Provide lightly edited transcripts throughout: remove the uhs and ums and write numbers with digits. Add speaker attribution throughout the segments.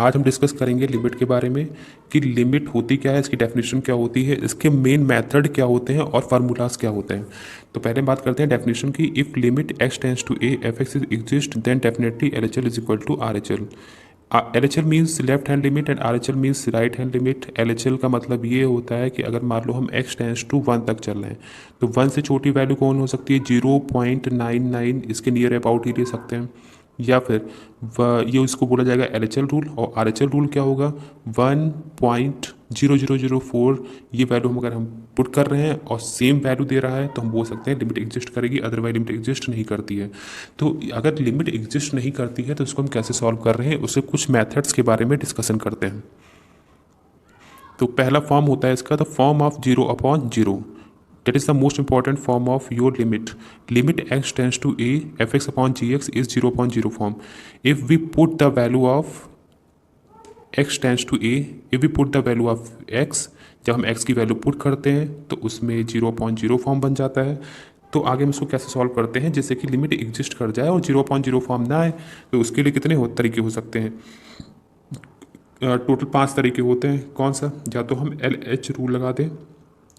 Speaker 1: आज हम डिस्कस करेंगे लिमिट के बारे में कि लिमिट होती क्या है, इसकी डेफिनेशन क्या होती है, इसके मेन मेथड क्या होते हैं और फार्मूलाज क्या होते हैं। तो पहले बात करते हैं डेफिनेशन की। If limit x tends to a f x exist then definitely L H L is equal to R H L. L H L means left hand limit and R H L means right hand limit. L H L का मतलब ये होता है कि अगर मान लो हम x tends to 1 तक चल रहे हैं तो 1 से छोटी वैल्यू कौन हो सकती है, 0.99, इसके नियर अबाउट ही ले सकते हैं। या फिर ये उसको बोला जाएगा एल एच एल रूल। और आर एच एल रूल क्या होगा, 1.0004। ये वैल्यू हम अगर हम पुट कर रहे हैं और सेम वैल्यू दे रहा है तो हम बोल सकते हैं लिमिट एग्जिस्ट करेगी, अदरवाइज लिमिट एग्जिस्ट नहीं करती है। तो अगर लिमिट एग्जिस्ट नहीं करती है तो उसको हम कैसे सॉल्व कर रहे हैं, उससे कुछ मैथड्स के बारे में डिस्कशन करते हैं। तो पहला फॉर्म होता है इसका the form of 0/0। That is the most important form of your limit. Limit x tends to a fx upon gx is 0/0 form. If we put the value of x tends to a, if we put the value of x, जब हम x की value put करते हैं तो उसमें 0/0 form बन जाता है। तो आगे हम इसको कैसे सॉल्व करते हैं जिससे कि लिमिट एग्जिस्ट कर जाए और 0/0 फॉर्म ना आए। तो उसके लिए कितने तरीके हो सकते हैं, टोटल 5 तरीके होते हैं। कौन सा, या तो हम एल एच रूल लगा दें,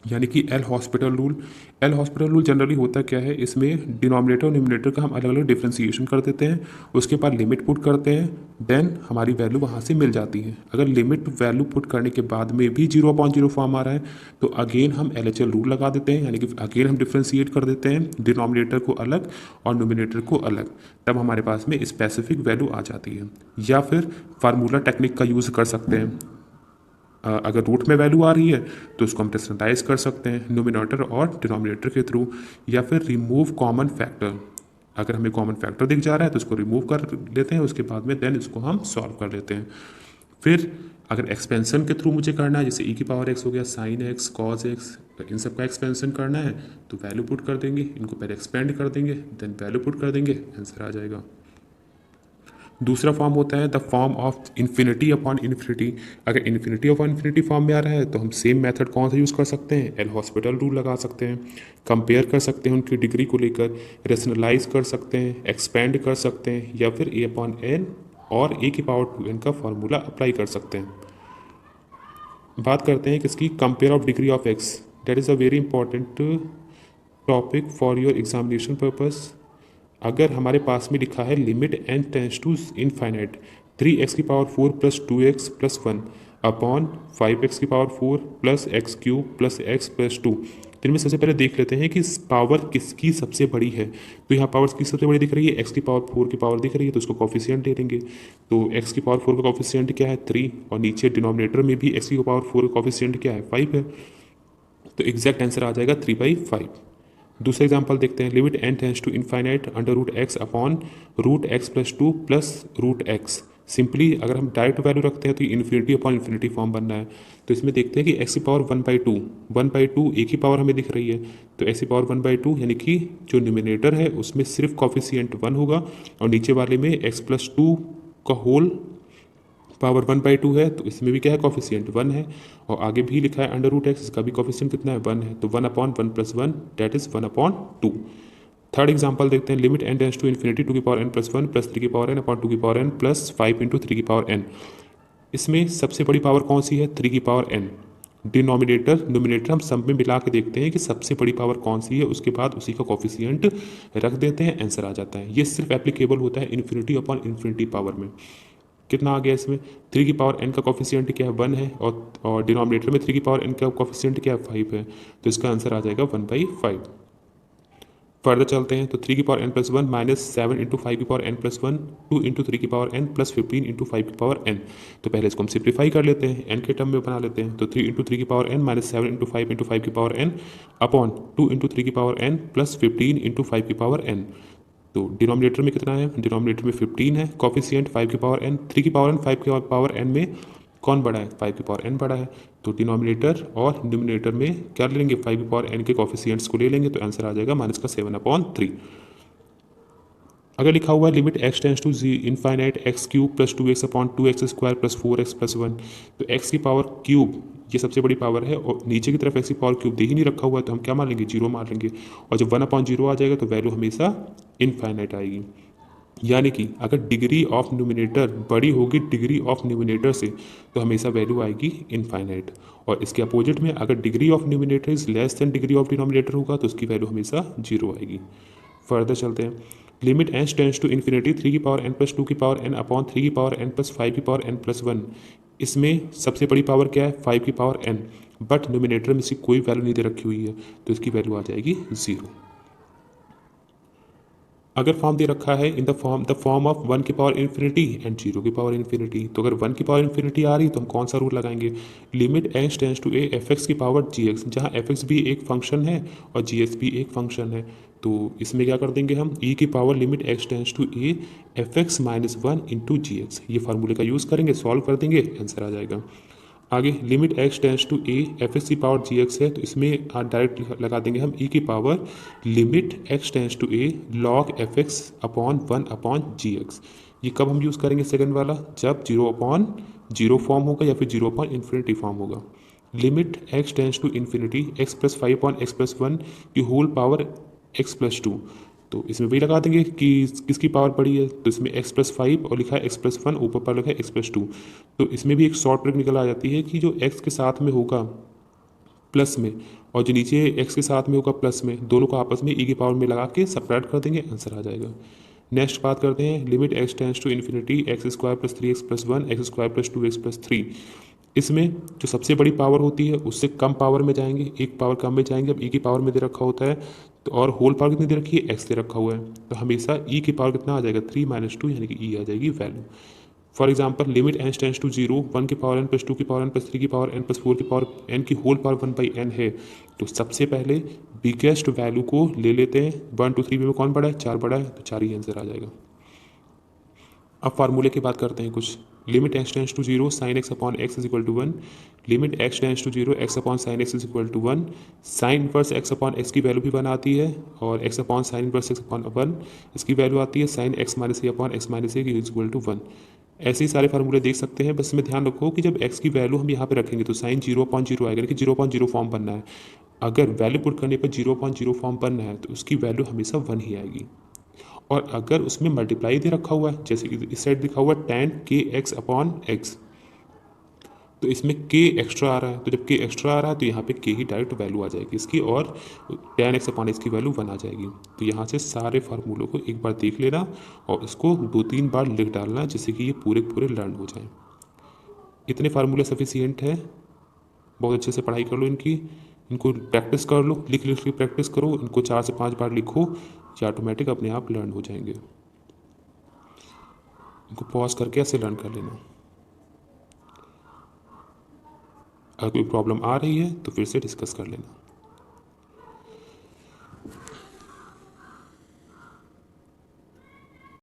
Speaker 1: यानी कि L hospital rule. L hospital rule generally होता क्या है, इसमें डिनोमिनेटर और न्यूमिनेटर का हम अलग अलग डिफ्रेंसिएशन कर देते हैं, उसके बाद लिमिट पुट करते हैं, देन हमारी वैल्यू वहाँ से मिल जाती है। अगर लिमिट वैल्यू पुट करने के बाद में भी 0/0 फॉर्म आ रहा है तो अगेन हम एल एच एल रूल लगा देते हैं, यानी कि अगेन हम डिफ्रेंशिएट कर देते हैं डिनोमिनेटर को अलग और न्यूमिनेटर को अलग, तब हमारे पास में स्पेसिफिक वैल्यू आ जाती है। या फिर फार्मूला टेक्निक का यूज़ कर सकते हैं। अगर रूट में वैल्यू आ रही है तो उसको हम डिस्क्रिटाइज कर सकते हैं न्यूमिनेटर और डिनोमिनेटर के थ्रू। या फिर रिमूव कॉमन फैक्टर, अगर हमें कॉमन फैक्टर दिख जा रहा है तो उसको रिमूव कर लेते हैं, उसके बाद में देन इसको हम सॉल्व कर लेते हैं। फिर अगर एक्सपेंशन के थ्रू मुझे करना है, जैसे e की पावर x हो गया, साइन x, कॉज x, इन सब का एक्सपेंशन करना है तो वैल्यू पुट कर देंगे, इनको पहले एक्सपेंड कर देंगे, देन वैल्यू पुट कर देंगे, आंसर आ जाएगा। दूसरा फॉर्म होता है the form of infinity upon infinity. अगर इन्फिनिटी अपॉन इन्फिनिटी फॉर्म में आ रहा है तो हम सेम मेथड कौन सा यूज़ कर सकते हैं, एल हॉस्पिटल रूल लगा सकते हैं, कंपेयर कर सकते हैं उनकी डिग्री को लेकर, रेशनलाइज कर सकते हैं, एक्सपेंड कर सकते हैं, या फिर ए अपॉन एन और ए की पावर 2n का फॉर्मूला अप्लाई कर सकते हैं। बात करते हैं किसकी, compare of degree of x. That is a very important topic for your examination purpose. अगर हमारे पास में लिखा है limit n tends to infinite 3x की power 4 plus 2x plus 1 upon 5x की power 4 plus x cube plus x plus 2, तो इनमें सबसे पहले देख लेते हैं कि पावर किसकी सबसे बड़ी है। तो यहाँ पावर की सबसे बड़ी दिख रही है, x की पावर 4 की पावर दिख रही है, तो उसको कॉफिशिएंट ले लेंगे। तो x की पावर 4 का कॉफिशिएंट क्या है, 3, और नीचे डिनोमिनेटर में भी x की पावर 4 का कॉफिशिएंट क्या है, 5 है। तो एग्जैक्ट आंसर आ जाएगा 3/5। दूसरा एग्जाम्पल देखते हैं, limit n tends to infinite under root x upon root x plus 2 plus root x. Simply अगर हम डायरेक्ट वैल्यू रखते हैं तो इन्फिनिटी अपॉन इन्फिनिटी फॉर्म बनना है। तो इसमें देखते हैं कि x की पावर 1/2 एक ही पावर हमें दिख रही है, तो x की पावर 1/2 यानी कि जो न्यूमिनेटर है उसमें सिर्फ कॉफिशिएंट 1 होगा और नीचे वाले में x प्लस 2 का होल पावर 1/2 है, तो इसमें भी क्या है, कॉफिशिएंट 1 है। और आगे भी लिखा है अंडर रूट एक्स, इसका भी कॉफिशिएंट कितना है, 1 है, तो 1/1 plus 1 that is 1/2। Third example देखते हैं, limit n tends to infinity 2 की पावर n प्लस 1 प्लस 3 की पावर n अपॉन 2 की पावर n प्लस 5 इंटू 3 की पावर n। इसमें सबसे बड़ी पावर कौन सी है, 3 की पावर n। डिनोमिनेटर न्यूमिनेटर हम सब में मिला के देखते हैं कि सबसे बड़ी पावर कौन सी है, उसके बाद उसी का कॉफिशिएंट रख देते हैं, आंसर आ जाता है। ये सिर्फ एप्लीकेबल होता है इन्फिनिटी अपॉन इन्फिनिटी पावर में। कितना आ गया इसमें, 3 की पावर n का कॉफिशिएंट क्या है, 1 है, और डिनोमिनेटर में 3 की पावर n का कॉफिशिएंट क्या है, 5 है, तो इसका आंसर आ जाएगा 1/5। फर्दर चलते हैं, तो 3 की power n plus 1 minus 7 into 5 की पावर n प्लस 1 2 इंटू 3 की पावर n प्लस 15 इंटू 5 की पावर n। तो पहले इसको हम सिंप्लीफाई कर लेते हैं, n के टर्म में बना लेते हैं, तो 3 इंटू 3 की power n minus 7 into 5 into 5 की पावर n अपॉन 2 इंटू 3 की पावर n प्लस 15 इंटू 5 की पावर n। तो डिनोमिनेटर में कितना है, डिनोमिनेटर में 15 है, कॉफिशिएंट 5 की पावर n, 3 की पावर n 5 की पावर n में कौन बड़ा है, 5 की पावर n बड़ा है, तो डिनोमिनेटर और न्यूमिनेटर में क्या ले लेंगे, 5 की पावर n के कॉफिशिएंट्स को ले लेंगे, तो आंसर आ जाएगा माइनस का 7/3। अगर लिखा हुआ है limit x tends to infinite x cube plus 2x upon 2x square plus 4x plus 1, तो x की पावर क्यूब ये सबसे बड़ी पावर है और नीचे की तरफ x की पावर क्यूब दे ही नहीं रखा हुआ है, तो हम क्या मान लेंगे, 0 मान लेंगे, और जब 1/0 आ जाएगा तो वैल्यू हमेशा इनफाइनाइट आएगी। यानी कि अगर डिग्री ऑफ न्यूमिनेटर बड़ी होगी डिग्री ऑफ न्यूमिनेटर से तो हमेशा वैल्यू आएगी इनफाइनाइट, और इसके अपोजिट में अगर degree of numerator is less than degree of denominator होगा तो उसकी वैल्यू हमेशा जीरो आएगी। फर्दर चलते हैं। Limit n tends to infinity 3 की पावर n प्लस 2 की पावर n अपॉन 3 की पावर n प्लस 5 की पावर n प्लस 1। इसमें सबसे बड़ी पावर क्या है 5 की पावर n, बट न्यूमिनेटर में इसकी कोई वैल्यू नहीं दे रखी हुई है तो इसकी वैल्यू आ जाएगी जीरो। अगर फॉर्म दे रखा है इन द फॉर्म ऑफ 1 की पावर इन्फिनिटी एंड 0 की पावर इन्फिनिटी, तो अगर 1 की पावर इन्फिनिटी आ रही तो हम कौन सा रूल लगाएंगे, limit n tends to a f x की पावर जी एक्स, जहाँ एफ एक्स भी एक फंक्शन है और जी एक्स भी एक फंक्शन है। तो इसमें क्या कर देंगे हम ई की power limit x tends to a f x minus 1 into g x, ये फार्मूले का यूज़ करेंगे, सॉल्व कर देंगे, आंसर आ जाएगा। आगे limit x tends to a f x की पावर जी एक्स है तो इसमें डायरेक्ट लगा देंगे हम ई की power limit x tends to a log f x upon 1 upon g x. ये कब हम यूज़ करेंगे सेकंड वाला, जब 0 अपॉन 0 फॉर्म होगा या फिर 0 अपॉन इन्फिनिटी फॉर्म होगा। Limit x tends to infinity x plus 5 upon x plus 1 की होल पावर एक्स प्लस 2, तो इसमें वही लगा देंगे कि किसकी पावर बड़ी है, तो इसमें x प्लस 5 और लिखा है x प्लस 1, ऊपर पर लिखा है x प्लस 2। तो इसमें भी एक शॉर्ट ट्रिक निकल आ जाती है कि जो x के साथ में होगा प्लस में और जो नीचे x के साथ में होगा प्लस में, दोनों को आपस में e की पावर में लगा के सब्ट्रैक्ट कर देंगे, आंसर आ जाएगा। नेक्स्ट बात करते हैं limit x tends to infinity x square plus 3x plus 1 x square plus 2x plus 3। इसमें जो सबसे बड़ी पावर होती है उससे कम पावर में जाएंगे, एक पावर कम में जाएंगे। अब ई की पावर में दे रखा होता है तो और होल पावर कितनी दे रखी है एक्स दे रखा हुआ है, तो हमेशा ई की पावर कितना आ जाएगा 3 माइनस 2, यानी कि ई आ जाएगी value. For example limit n tends to 0 1 की पावर n प्लस 2 की पावर n प्लस 3 की पावर n प्लस 4 की पावर n की होल पावर 1/n है, तो सबसे पहले बिगेस्ट वैल्यू को ले लेते हैं। 1 2 3 में कौन बड़ा है 4 बड़ा है, तो 4 ही आंसर आ जाएगा। अब फार्मूले की बात करते हैं कुछ। Limit x tends to 0 sine x upon x is equal to 1, limit x tends to 0 x upon sine x is equal to 1। Sine inverse x upon x की वैल्यू भी 1 आती है और x upon sine inverse x upon 1 इसकी value आती है sine x minus a upon x minus a is equal to 1। ऐसे ही सारे फार्मूले देख सकते हैं, बस इसमें ध्यान रखो कि जब एक्स की वैल्यू हम यहाँ पे रखेंगे तो साइन 0/0 आएगा, कि 0/0 फॉर्म बनना है। अगर वैल्यू पुट करने पर 0/0 फॉर्म बनना है तो उसकी वैल्यू हमेशा 1 ही आएगी। और अगर उसमें मल्टीप्लाई दे रखा हुआ है, जैसे कि इस साइड लिखा हुआ है tan के एक्स अपॉन एक्स, तो इसमें k एक्स्ट्रा आ रहा है, तो जब k एक्स्ट्रा आ रहा है तो यहाँ पे k ही डायरेक्ट वैल्यू आ जाएगी इसकी, और tan एक्स अपॉन एक्स की वैल्यू 1 आ जाएगी। तो यहाँ से सारे फार्मूलों को एक बार देख लेना और इसको 2-3 बार लिख डालना जिससे कि ये पूरे पूरे लर्न हो जाएं। इतने फार्मूले सफिशियंट है, बहुत अच्छे से पढ़ाई कर लो इनको प्रैक्टिस कर लो, लिख लिख के प्रैक्टिस करो, इनको 4 से 5 बार लिखो, ये ऑटोमेटिक अपने आप लर्न हो जाएंगे। इनको पॉज करके ऐसे लर्न कर लेना। अगर कोई प्रॉब्लम आ रही है तो फिर से डिस्कस कर लेना।